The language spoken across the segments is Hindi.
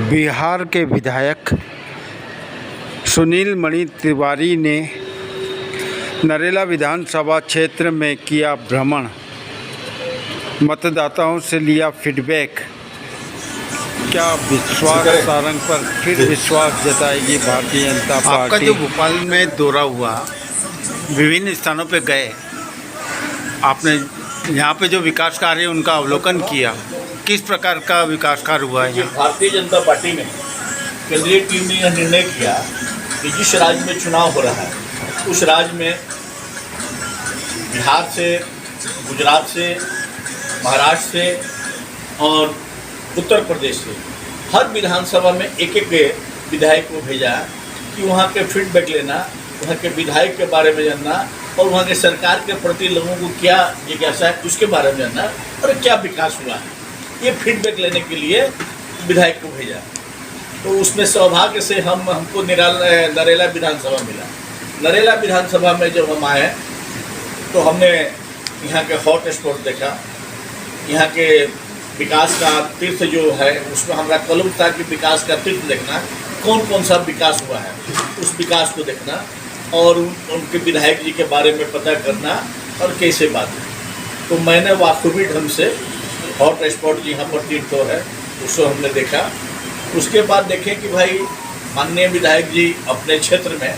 बिहार के विधायक सुनील मणि तिवारी ने नरेला विधानसभा क्षेत्र में किया भ्रमण, मतदाताओं से लिया फीडबैक। क्या विश्वास सारंग पर फिर विश्वास जताएगी भारतीय जनता पार्टी? आपका जो भोपाल में दौरा हुआ, विभिन्न स्थानों पे गए, आपने यहाँ पे जो विकास कार्य उनका अवलोकन किया, किस प्रकार का विकास कार्य हुआ है? भारतीय जनता पार्टी ने केंद्रीय टीम ने यह निर्णय किया कि जिस राज्य में चुनाव हो रहा है उस राज्य में बिहार से, गुजरात से, महाराष्ट्र से और उत्तर प्रदेश से हर विधानसभा में एक एक विधायक को भेजा कि वहाँ के फीडबैक लेना, वहाँ के विधायक के बारे में जानना और वहाँ के सरकार के प्रति लोगों को क्या जिज्ञासा है उसके बारे में जानना और क्या विकास हुआ है, ये फीडबैक लेने के लिए विधायक को भेजा। तो उसमें सौभाग्य से हमको नरेला विधानसभा मिला। नरेला विधानसभा में जब हम आए तो हमने यहाँ के हॉट स्पॉट देखा, यहाँ के विकास का तीर्थ जो है उसमें हमारा कलम था कि विकास का तीर्थ देखना, कौन कौन सा विकास हुआ है उस विकास को देखना और उनके विधायक जी के बारे में पता करना और कैसे बात है। तो मैंने वाखूबी ढंग से हॉट स्पॉट यहाँ पर 3 तो है उसको हमने देखा। उसके बाद देखें कि भाई माननीय विधायक जी अपने क्षेत्र में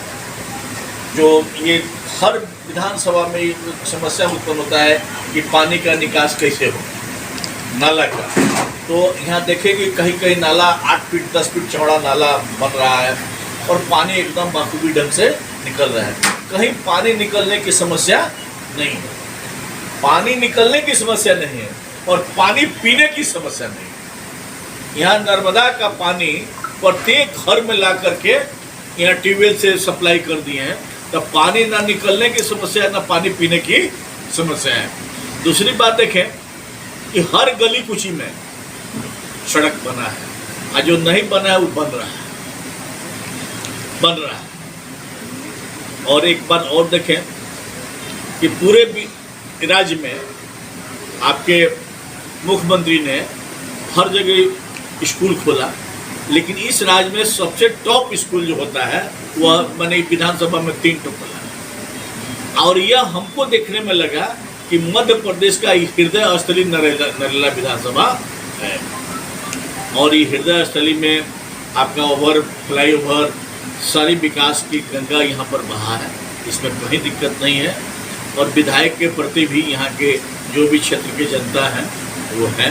जो ये हर विधानसभा में समस्या उत्पन्न होता है कि पानी का निकास कैसे हो, नाला का। तो यहाँ देखें कि कहीं कहीं नाला 8 फीट 10 फीट चौड़ा नाला बन रहा है और पानी एकदम बाखूबी ढंग से निकल रहा है। कहीं पानी निकलने की समस्या नहीं है, पानी निकलने की समस्या नहीं है और पानी पीने की समस्या नहीं। यहाँ नर्मदा का पानी प्रत्येक घर में ला करके यहाँ ट्यूबवेल से सप्लाई कर दिए हैं, तो पानी ना निकलने की समस्या है ना पानी पीने की समस्या है। दूसरी बात देखें कि हर गली कुची में सड़क बना है और जो नहीं बना है वो बन रहा है। और एक बात और देखें कि पूरे राज्य में आपके मुख्यमंत्री ने हर जगह स्कूल खोला, लेकिन इस राज्य में सबसे टॉप स्कूल जो होता है वह मैंने विधानसभा में 3 तो खोला। और यह हमको देखने में लगा कि मध्य प्रदेश का हृदय स्थली नरेला विधानसभा है और ये हृदय स्थली में आपका ओवर फ्लाईओवर सारी विकास की गंगा यहाँ पर बहा है, इसमें कोई दिक्कत नहीं है। और विधायक के प्रति भी यहाँ के जो भी क्षेत्र की जनता है वो है।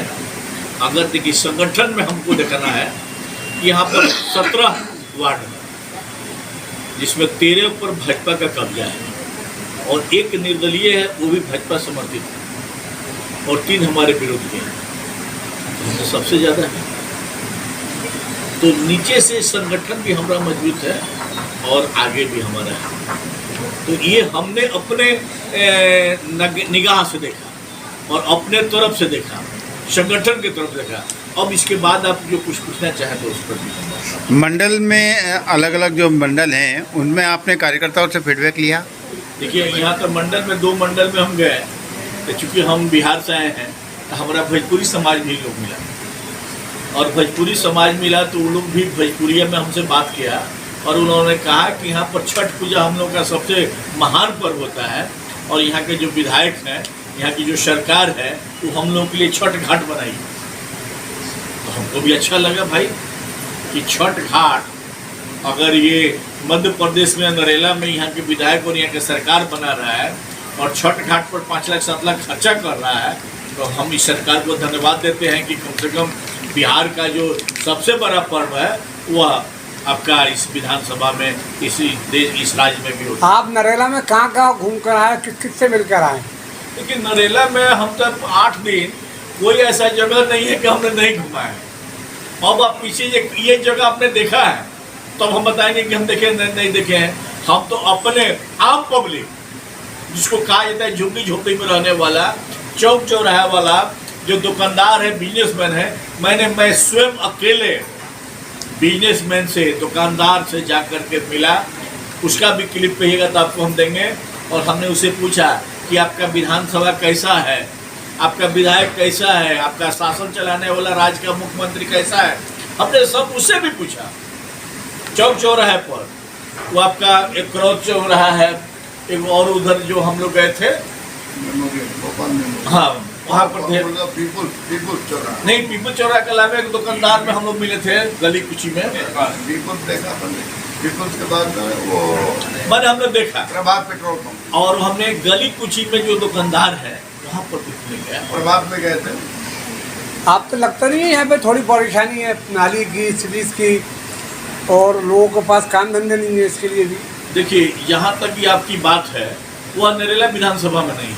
अगर देखिए संगठन में हमको देखना है, यहाँ पर 17 वार्ड है जिसमें 13 पर भाजपा का कब्जा है और 1 निर्दलीय है, वो भी भाजपा समर्थित है और 3 हमारे विरोधी हैं, तो सबसे ज़्यादा है। तो नीचे से संगठन भी हमारा मजबूत है और आगे भी हमारा है। तो ये हमने अपने निगाह से देखा और अपने तरफ से देखा, संगठन की तरफ देखा। अब इसके बाद आप जो कुछ पूछना चाहें तो उस पर भी। मंडल में अलग अलग जो मंडल हैं उनमें आपने कार्यकर्ताओं से फीडबैक लिया? देखिए यहाँ तो मंडल में 2 मंडल में हम गए, तो चूँकि हम बिहार से आए हैं तो हमारा भोजपुरी समाज भी लोग मिला और भोजपुरी समाज मिला तो वो लोग भी भोजपुरिया में हमसे बात किया और उन्होंने कहा कि यहाँ पर छठ पूजा हम लोग का सबसे महान पर्व होता है और यहाँ के जो विधायक हैं, यहाँ की जो सरकार है वो हम लोगों के लिए छठ घाट बनाई। तो हमको भी अच्छा लगा भाई कि छठ घाट अगर ये मध्य प्रदेश में नरेला में यहाँ के विधायक और यहाँ के सरकार बना रहा है और छठ घाट पर 5 लाख 7 लाख खर्चा कर रहा है, तो हम इस सरकार को धन्यवाद देते हैं कि कम से कम बिहार का जो सबसे बड़ा पर्व है वह आपका इस विधानसभा में इस राज्य में भी होता है। आप नरेला में कहाँ घूम कर आए, किससे मिलकर आए? लेकिन नरेला में हम तक 8 दिन कोई ऐसा जगह नहीं है कि हमने नहीं घुमा है। अब आप पीछे ये जगह आपने देखा है तब तो हम बताएंगे कि हम देखे नहीं देखे हैं। हम तो अपने आम पब्लिक जिसको कहा जाता है झुग्गी झोपड़ी में रहने वाला, चौक चौराहा वाला जो दुकानदार है, बिजनेसमैन है, मैं स्वयं अकेले बिजनेसमैन से, दुकानदार से जा कर के मिला। उसका भी क्लिप कहिएगा तो आपको हम देंगे। और हमने उसे पूछा कि आपका विधानसभा कैसा है, आपका विधायक कैसा है, आपका शासन चलाने वाला राज्य का मुख्यमंत्री कैसा है। हमने सब उससे भी पूछा। चौक चौराहे पर वो आपका एक क्रॉस चौराहा है, एक और उधर जो हम लोग गए थे, हाँ वहाँ पर थे। पीपुल चौराहा नहीं, पीपल चौराहा के अलावा एक दुकानदार में हम लोग मिले थे गली कुची में। पीपुल देखा हमने, पीपुल्स के बाद में वो मैंने हम लोग देखा, प्रभात पेट्रोल पंप, और हमने गली कुची में जो दुकानदार है वहाँ पर दिखने गया। प्रभात में गए थे। आपको लगता नहीं है यहाँ पे थोड़ी परेशानी है नाली की, सीरीज की, और लोगों के पास काम धंधे नहीं है इसके लिए भी? देखिए, यहाँ तक की आपकी बात है वह नरेला विधानसभा में नहीं,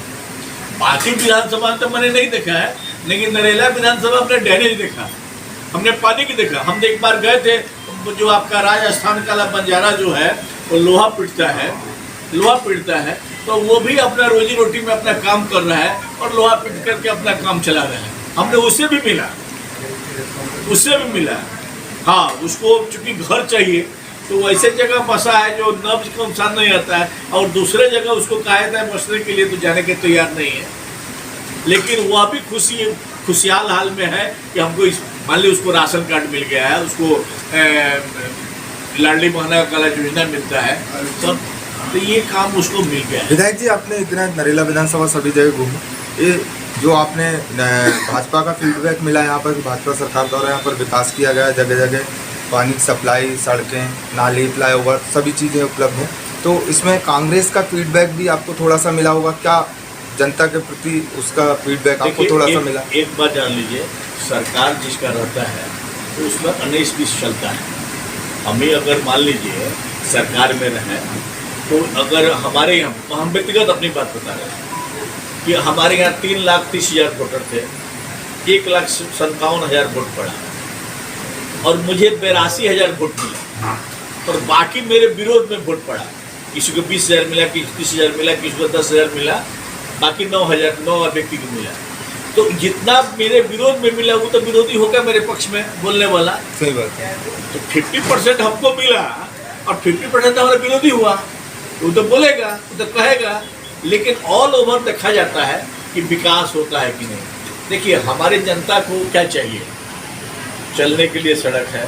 बाकी विधानसभा में तो मैंने नहीं देखा है, लेकिन नरेला विधानसभा हमने ड्रेनेज देखा, हमने पानी की देखा। हम एक बार गए थे, जो आपका राजस्थान का बंजारा जो है वो लोहा पीटता है, तो वो भी अपना रोजी रोटी में अपना काम कर रहा है और लोहा पीट करके अपना काम चला रहा है। हमने उससे भी मिला। हाँ, उसको चूंकि घर चाहिए तो वैसे जगह बसा है जो नब्ज का नुकसान नहीं आता है, और दूसरे जगह उसको कहा जाता है बसने के लिए तो जाने के तैयार नहीं है। लेकिन वह भी खुशहाल हाल में है कि हमको मान ली उसको राशन कार्ड मिल गया है, उसको लाडली बहना काला योजना मिलता है सब, तो ये काम उसको मिल गया है। विधायक जी, आपने इतना नरेला विधानसभा सभी जगह घूमे, ये जो आपने भाजपा का फीडबैक मिला यहाँ पर, भाजपा सरकार द्वारा यहाँ पर विकास किया गया, जगह जगह पानी सप्लाई, सड़कें, नाली, फ्लाईओवर सभी चीज़ें उपलब्ध हैं, तो इसमें कांग्रेस का फीडबैक भी आपको थोड़ा सा मिला होगा क्या? जनता के प्रति उसका फीडबैक आपको थोड़ा सा मिला? एक बात जान लीजिए, सरकार जिसका रहता है तो उसमें 19-20 चलता है। हमें अगर मान लीजिए सरकार में रहे तो अगर हमारे यहाँ, हम व्यक्तिगत अपनी बात बता रहे हैं कि हमारे यहाँ 3,30,000 वोटर थे, 1,57,000 वोट पड़ा और मुझे 82,000 वोट मिला, और बाकी मेरे विरोध में वोट पड़ा। किसी को 20,000 मिला, किसी को 30,000 मिला, किसी को 10,000 मिला, बाकी 9 व्यक्ति को मिला। तो जितना मेरे विरोध में मिला वो तो विरोधी होगा मेरे पक्ष में बोलने वाला। सही बात है। तो 50% हमको मिला और 50% हमारा विरोधी हुआ, वो तो बोलेगा, वो तो कहेगा, लेकिन ऑल ओवर देखा जाता है कि विकास होता है कि नहीं। देखिए, हमारे जनता को क्या चाहिए? चलने के लिए सड़क है,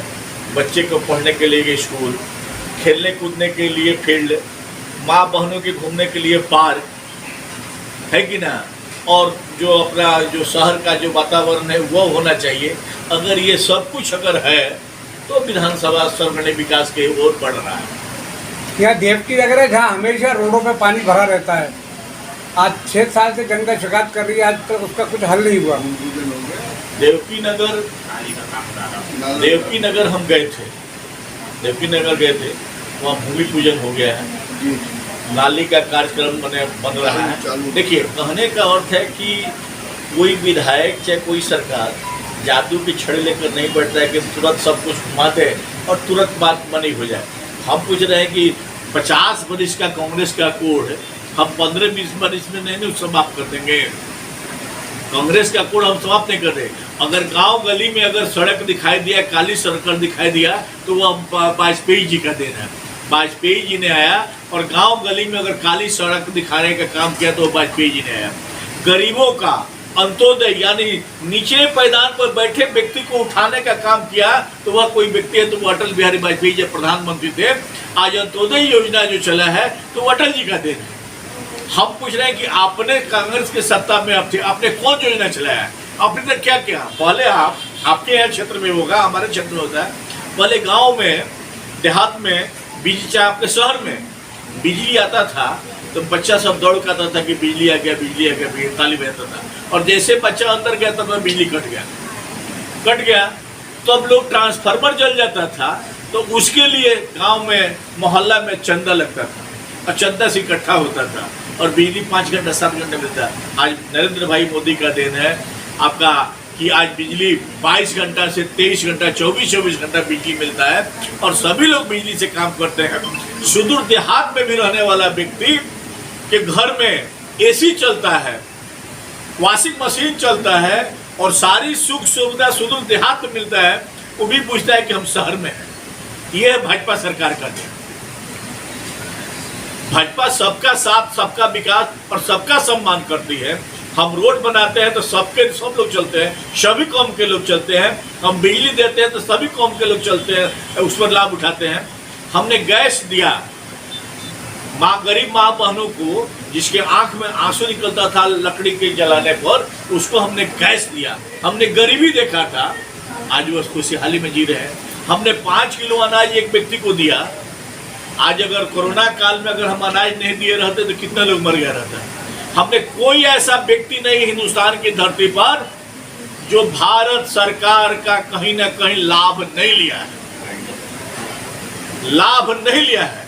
बच्चे को पढ़ने के लिए स्कूल, खेलने कूदने के लिए फील्ड, माँ बहनों के घूमने के लिए पार्क है कि ना, और जो अपना जो शहर का जो वातावरण है वो होना चाहिए। अगर ये सब कुछ अगर है तो विधानसभा सर्वगणीय विकास के ओर बढ़ रहा है। यहाँ देवकी नगर है जहाँ हमेशा रोडों पे पानी भरा रहता है, आज 6 साल से जनता शिकायत कर रही है, आज तक उसका कुछ हल नहीं हुआ। देवकी नगर हम गए थे, वहाँ भूमि पूजन हो गया है, नाली का कार्यक्रम बन रहा है। देखिए, कहने का अर्थ है कि कोई विधायक चाहे कोई सरकार जादू की छड़ी लेकर नहीं बैठता है कि तुरंत सब कुछ घुमा दे और तुरंत बात बनी हो जाए। हम पूछ रहे हैं कि 50 वर्ष का कांग्रेस का कोड हम 15-20 वर्ष में नहीं समाप्त कर देंगे। कांग्रेस का कोड हम समाप्त नहीं कर रहे। अगर गांव गली में अगर सड़क दिखाई दिया, काली सड़क दिखाई दिया, तो वह वाजपेयी जी का देन है। वाजपेयी जी ने आया और गांव गली में अगर काली सड़क दिखाने का काम किया तो वाजपेयी जी ने आया। गरीबों का अंत्योदय यानी नीचे पैदान पर बैठे व्यक्ति को उठाने का काम किया तो वह कोई व्यक्ति है तो वो अटल बिहारी वाजपेयी जब प्रधानमंत्री थे। आज अंत्योदय योजना जो चला है तो वो अटल जी का देन है। हम पूछ रहे हैं कि आपने कांग्रेस के सत्ता में अब थे, आपने कौन योजना चलाया है? आपने तो क्या किया? पहले आपके यहाँ क्षेत्र में होगा, हमारे क्षेत्र में होता है, पहले गाँव में देहात में बिजली, चाहे आपके शहर में बिजली आता था तो बच्चा सब दौड़ के आता था कि बिजली आ गया, ताली बजाता था, और जैसे बच्चा अंदर गया तब बिजली कट गया। तो अब लोग ट्रांसफार्मर जल जाता था तो उसके लिए गांव में मोहल्ला में चंदा लगता था और चंदा से इकट्ठा होता था और बिजली 5 घंटा 7 घंटे मिलता। आज नरेंद्र भाई मोदी का देन है आपका कि आज बिजली 22 घंटा से 23 घंटा 24 घंटा बिजली मिलता है और सभी लोग बिजली से काम करते हैं। सुदूर देहात में भी रहने वाला व्यक्ति के घर में एसी चलता है, वॉशिंग मशीन चलता है और सारी सुख सुविधा सुदूर देहात में मिलता है, वो भी पूछता है कि हम शहर में हैं। ये है भाजपा सरकार का देन। भाजपा सबका साथ, सबका विकास और सबका सम्मान करती है। हम रोड बनाते हैं तो सब लोग चलते हैं, सभी कौम के लोग चलते हैं। हम बिजली देते हैं तो सभी कौम के लोग चलते हैं, उस पर लाभ उठाते हैं। हमने गैस दिया गरीब माँ बहनों को, जिसके आंख में आंसू निकलता था लकड़ी के जलाने पर, उसको हमने गैस दिया। हमने गरीबी देखा था, आज वो खुशहाली में जी रहे हैं। हमने 5 किलो अनाज एक व्यक्ति को दिया। आज अगर कोरोना काल में अगर हम अनाज नहीं दिए रहते तो कितने लोग मर गए रहते। हमने कोई ऐसा व्यक्ति नहीं हिंदुस्तान की धरती पर जो भारत सरकार का कहीं ना कहीं लाभ नहीं लिया है, लाभ नहीं लिया है,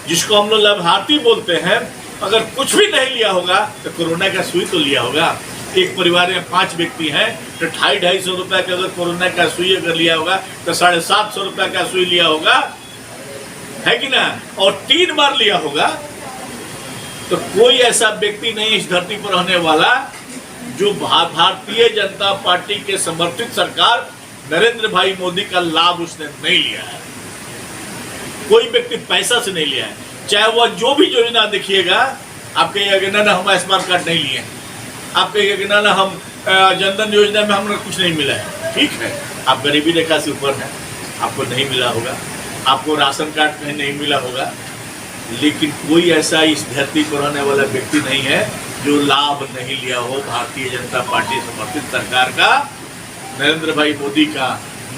जिसको हम लोग लाभार्थी बोलते हैं। अगर कुछ भी नहीं लिया होगा तो कोरोना का सुई तो लिया होगा। एक परिवार में 5 व्यक्ति हैं तो 250-250 रुपए का अगर कोरोना का सुई अगर लिया होगा तो 750 रुपए का सुई लिया होगा, है कि ना, और 3 बार लिया होगा। तो कोई ऐसा व्यक्ति नहीं इस धरती पर रहने वाला जो भारतीय जनता पार्टी के समर्थित सरकार नरेंद्र भाई मोदी का लाभ उसने नहीं लिया है। कोई व्यक्ति पैसा से नहीं लिया है, चाहे वह जो भी योजना देखिएगा। आप कहिएगा ना हम आयुष्मान कार्ड नहीं लिए, आप कहिएगा ना हम जनधन योजना में हमें कुछ नहीं मिला है। ठीक है, आप गरीबी रेखा से ऊपर हैं, आपको नहीं मिला होगा, आपको राशन कार्ड कहीं नहीं मिला होगा, लेकिन कोई ऐसा इस धरती पर रहने वाला व्यक्ति नहीं है जो लाभ नहीं लिया हो भारतीय जनता पार्टी समर्थित सरकार का, नरेंद्र भाई मोदी का।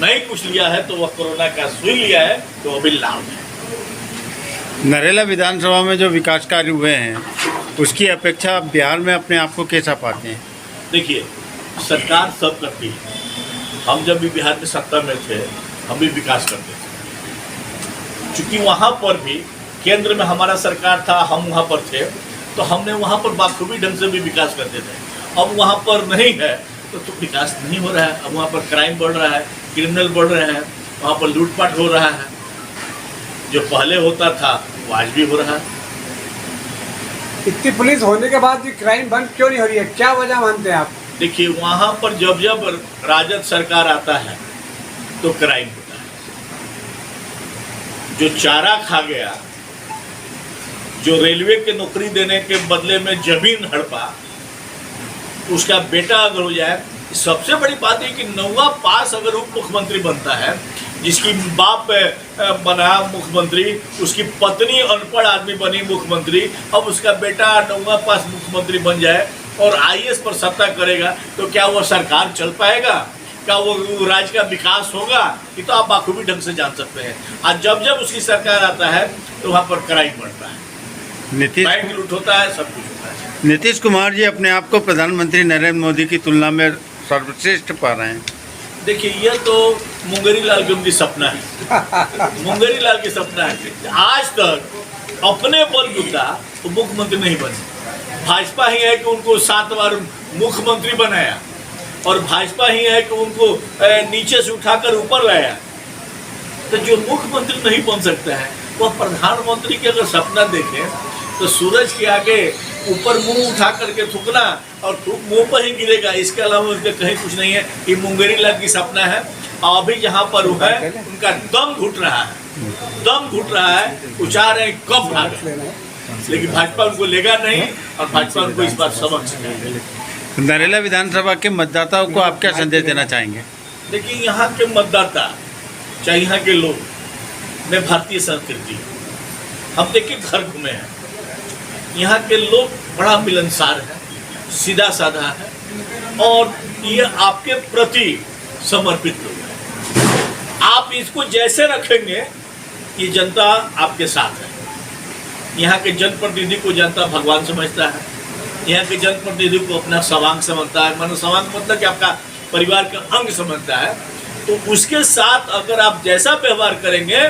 नहीं कुछ लिया है तो वह कोरोना का सुई लिया है, तो अभी लाभ है। नरेला विधानसभा में जो विकास कार्य हुए हैं उसकी अपेक्षा आप बिहार में अपने आप को कैसा पाते हैं? देखिए, सरकार सब करती है। हम जब भी बिहार में सत्ता में थे हम भी विकास करते थे, चूँकि वहाँ पर भी केंद्र में हमारा सरकार था, हम वहाँ पर थे, तो हमने वहाँ पर बाखूबी ढंग से भी विकास करते थे। अब वहाँ पर नहीं है तो विकास नहीं हो रहा है। अब वहाँ पर क्राइम बढ़ रहा है, क्रिमिनल बढ़ रहे हैं, वहाँ पर लूटपाट हो रहा है। जो पहले होता था वो आज भी हो रहा है। इतनी पुलिस होने के बाद भी क्राइम बंद क्यों नहीं हो रही है, क्या वजह मानते हैं आप? देखिए, वहाँ पर जब जब राजद सरकार आता है तो क्राइम होता है। जो चारा खा गया, जो रेलवे के नौकरी देने के बदले में जमीन हड़पा, उसका बेटा अगर हो जाए। सबसे बड़ी बात है कि 9वां पास अगर उप मुख्यमंत्री बनता है, जिसकी बाप बना मुख्यमंत्री, उसकी पत्नी अनपढ़ आदमी बनी मुख्यमंत्री, अब उसका बेटा 9वां पास मुख्यमंत्री बन जाए और IAS पर सत्ता करेगा, तो क्या वह सरकार चल पाएगा? क्या वो राज्य का विकास होगा? ये तो आप बाखूबी ढंग से जान सकते हैं। आज जब जब उसकी सरकार आता है तो वहाँ पर क्राइम बढ़ता है, बैंक लूट होता है, सब कुछ होता है। नीतीश कुमार जी अपने आप को प्रधानमंत्री नरेंद्र मोदी की तुलना में सर्वश्रेष्ठ पा रहे हैं। देखिए, यह तो मुंगेरी लाल की उनकी सपना है। मुंगेरी लाल की सपना है। आज तक अपने बलबूता वो मुख्यमंत्री नहीं बने। भाजपा ही है कि उनको 7 बार मुख्यमंत्री बनाया, और भाजपा ही है कि उनको नीचे से उठाकर ऊपर लाया। तो जो मुख्यमंत्री नहीं बन सकता है वह प्रधानमंत्री के अगर सपना देखें तो सूरज के आगे ऊपर मुंह उठा करके थूकना और थूक मुंह पर ही गिरेगा, इसके अलावा उसके कहीं कुछ नहीं है। ये मुंगेरी लाल की सपना है। अभी जहाँ पर वो है उनका दम घुट रहा है, दम घुट रहा है, वो चाह रहे हैं कब भागे, लेकिन भाजपा उनको लेगा नहीं और भाजपा उनको इस बात सबक सिखाएगी। नरेला विधानसभा के मतदाताओं को आप क्या संदेश देना चाहेंगे? देखिए, यहाँ के मतदाता चाहे यहाँ के लोग में भारतीय संस्कृति, हम देखिए घर घूमे हैं, यहाँ के लोग बड़ा मिलनसार है, सीधा साधा है, और ये आपके प्रति समर्पित लोग हैं। आप इसको जैसे रखेंगे ये जनता आपके साथ है। यहाँ के जनप्रतिनिधि को जनता भगवान समझता है, यहाँ के जनप्रतिनिधि को अपना सवांग समझता है। मानो सवांग मतलब कि आपका परिवार का अंग समझता है। तो उसके साथ अगर आप जैसा व्यवहार करेंगे,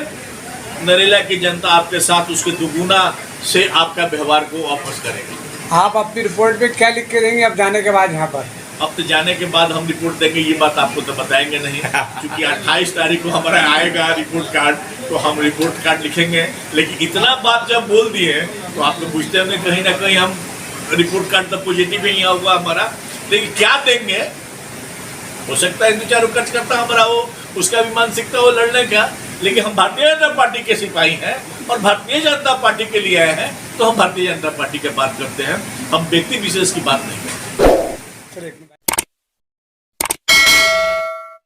नरेला की जनता आपके साथ उसके दुगुना से आपका व्यवहार को वापस करेगा। आप अपनी रिपोर्ट में क्या लिख के देंगे अब जाने के बाद यहाँ पर? अब तो जाने के बाद हम रिपोर्ट देंगे, ये बात आपको तो बताएंगे नहीं, क्योंकि 28 तारीख को हमारा आएगा रिपोर्ट कार्ड, तो हम रिपोर्ट कार्ड लिखेंगे। लेकिन इतना बात जब बोल दिए तो आप लोग पूछते होंगे कहीं ना कहीं हम रिपोर्ट कार्ड तो पॉजिटिव ही नहीं होगा हमारा, लेकिन क्या देंगे? हो सकता है 2-4 खर्च करता हमारा हो, उसका भी मानसिकता हो लड़ने का, लेकिन हम भारतीय जनता पार्टी के सिपाही हैं और भारतीय जनता पार्टी के लिए आए हैं, तो हम भारतीय जनता पार्टी की बात करते हैं, हम व्यक्ति विशेष की बात नहीं करते। सर एक मिनट